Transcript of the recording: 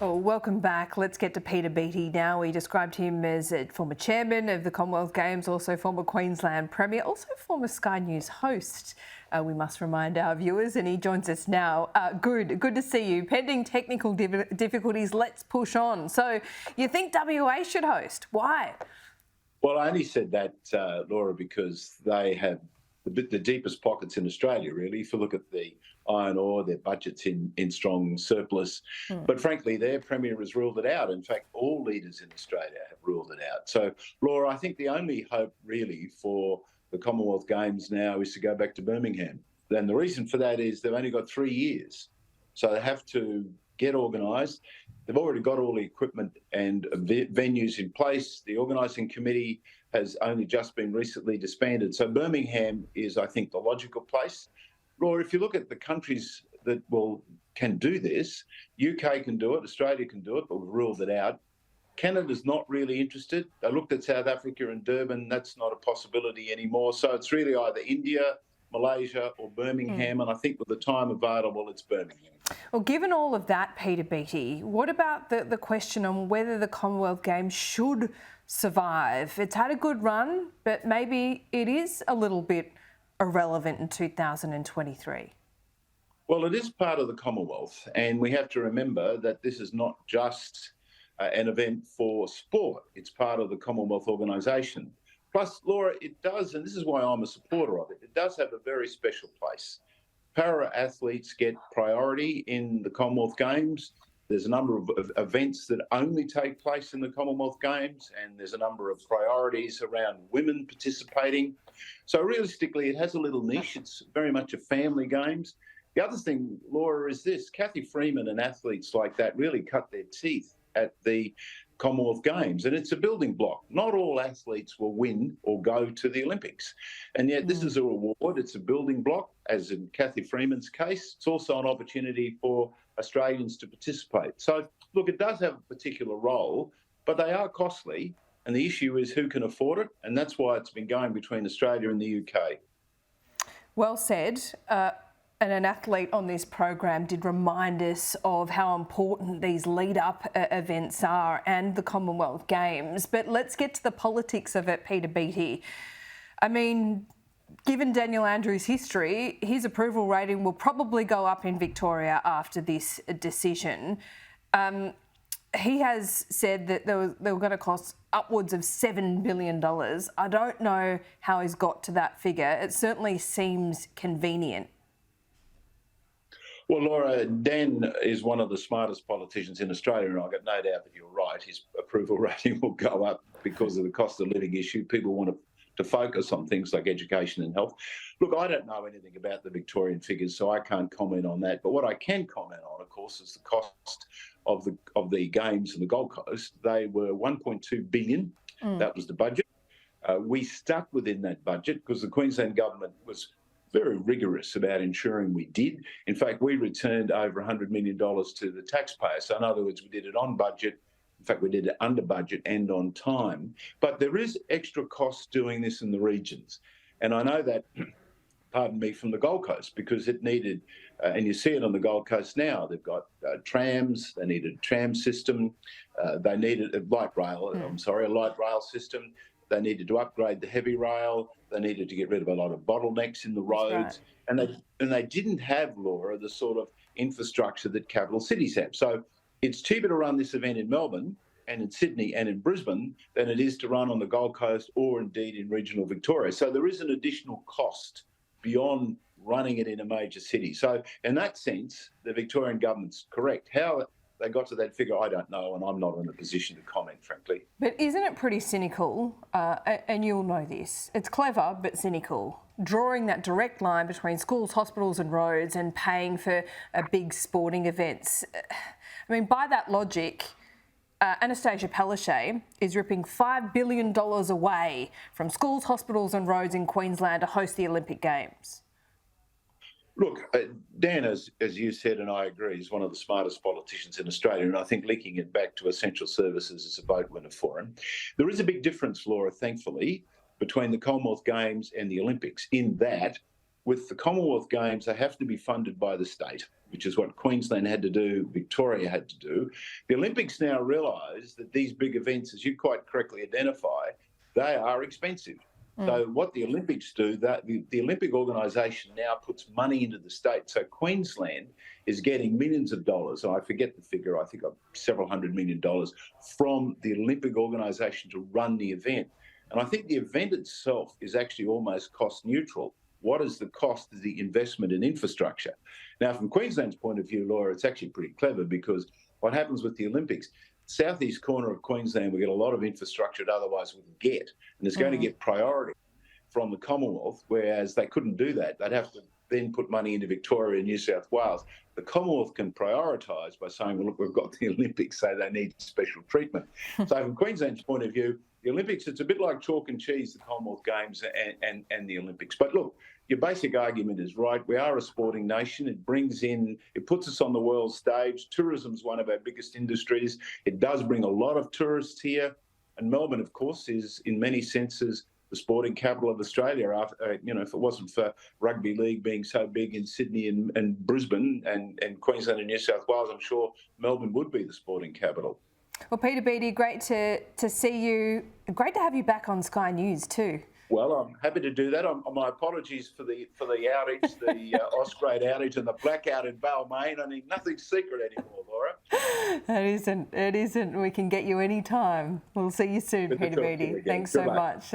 Well, welcome back. Let's get to Peter Beattie now. We described him as a former chairman of the Commonwealth Games, also former Queensland Premier, also former Sky News host. We must remind our viewers, and he joins us now. Good to see you. Pending technical difficulties, let's push on. So you think WA should host? Why? Well, I only said that, Laura, because they have the deepest pockets in Australia, really. If you look at the iron ore, their budget's in strong surplus. But frankly, their Premier has ruled it out. In fact, all leaders in Australia have ruled it out. So, Laura, I think the only hope really for the Commonwealth Games now is to go back to Birmingham. And the reason for that is they've only got 3 years. So they have to get organised. They've already got all the equipment and venues in place. The organising committee has only just been recently disbanded. So Birmingham is, I think, the logical place. Laura, if you look at the countries that can do this, UK can do it, Australia can do it, but we've ruled it out. Canada's not really interested. They looked at South Africa and Durban. That's not a possibility anymore. So it's really either India, Malaysia or Birmingham, and I think with the time available, it's Birmingham. Well, given all of that, Peter Beattie, what about the question on whether the Commonwealth Games should survive? It's had a good run, but maybe it is a little bit irrelevant in 2023. Well, it is part of the Commonwealth, and we have to remember that this is not just an event for sport. It's part of the Commonwealth organisation. Plus, Laura, it does, and this is why I'm a supporter of it, it does have a very special place. Para-athletes get priority in the Commonwealth Games. There's a number of events that only take place in the Commonwealth Games, and there's a number of priorities around women participating. So realistically, it has a little niche. It's very much a family games. The other thing, Laura, is this. Cathy Freeman and athletes like that really cut their teeth at the Commonwealth Games, and it's a building block. Not all athletes will win or go to the Olympics, and yet this is a reward. It's a building block, as in Cathy Freeman's case. It's also an opportunity for Australians to participate. So, look, it does have a particular role, but they are costly, and the issue is who can afford it, and that's why it's been going between Australia and the UK. Well said. And an athlete on this program did remind us of how important these lead-up events are and the Commonwealth Games. But let's get to the politics of it, Peter Beattie. I mean, given Daniel Andrews' history, his approval rating will probably go up in Victoria after this decision. He has said that they were going to cost upwards of $7 billion. I don't know how he's got to that figure. It certainly seems convenient. Well, Laura, Dan is one of the smartest politicians in Australia, and I've got no doubt that you're right. His approval rating will go up because of the cost of living issue. People want to focus on things like education and health. Look, I don't know anything about the Victorian figures, so I can't comment on that. But what I can comment on, of course, is the cost of the Games in the Gold Coast. They were $1.2 billion. That was the budget. We stuck within that budget because the Queensland government was very rigorous about ensuring we did. In fact, we returned over $100 million to the taxpayer. So in other words, we did it on budget. In fact, we did it under budget and on time. But there is extra cost doing this in the regions. And I know that, pardon me, from the Gold Coast, because it needed, and you see it on the Gold Coast now, they've got trams, they needed a tram system, they needed a light rail system. They needed to upgrade the heavy rail. They needed to get rid of a lot of bottlenecks in the roads. Right. And they didn't have, Laura, the sort of infrastructure that capital cities have. So it's cheaper to run this event in Melbourne and in Sydney and in Brisbane than it is to run on the Gold Coast or indeed in regional Victoria. So there is an additional cost beyond running it in a major city. So in that sense, the Victorian government's correct. How they got to that figure, I don't know, and I'm not in a position to comment, frankly. But isn't it pretty cynical, and you'll know this, it's clever but cynical, drawing that direct line between schools, hospitals and roads and paying for big sporting events? I mean, by that logic, Anastasia Palaszczuk is ripping $5 billion away from schools, hospitals and roads in Queensland to host the Olympic Games. Look, Dan, as you said, and I agree, is one of the smartest politicians in Australia, and I think linking it back to essential services is a vote winner for him. There is a big difference, Laura, thankfully, between the Commonwealth Games and the Olympics, in that with the Commonwealth Games, they have to be funded by the state. which is what Queensland had to do, Victoria had to do. The Olympics now realise that these big events, as you quite correctly identify, they are expensive. So what the Olympics do, that the Olympic organisation now puts money into the state. So Queensland is getting millions of dollars, and I forget the figure, I think several $100 million from the Olympic organisation to run the event. And I think the event itself is actually almost cost neutral. What is the cost of the investment in infrastructure? Now, from Queensland's point of view, Laura, it's actually pretty clever, because what happens with the Olympics, southeast corner of Queensland, we get a lot of infrastructure that otherwise wouldn't get, and it's going to get priority from the Commonwealth, whereas they couldn't do that. They'd have to then put money into Victoria and New South Wales. The Commonwealth can prioritise by saying, well, look, we've got the Olympics, so they need special treatment. So from Queensland's point of view, the Olympics, it's a bit like chalk and cheese, the Commonwealth Games and the Olympics. But look, your basic argument is right. We are a sporting nation. It puts us on the world stage. Tourism is one of our biggest industries. It does bring a lot of tourists here. And Melbourne, of course, is in many senses the sporting capital of Australia. If it wasn't for rugby league being so big in Sydney and Brisbane and Queensland and New South Wales, I'm sure Melbourne would be the sporting capital. Well, Peter Beattie, great to see you. Great to have you back on Sky News too. Well, I'm happy to do that. My apologies for the outage, the Osprey outage and the blackout in Balmain. I mean, nothing's secret anymore, Laura. It isn't. We can get you any time. We'll see you soon, Peter Beattie. Thanks so much.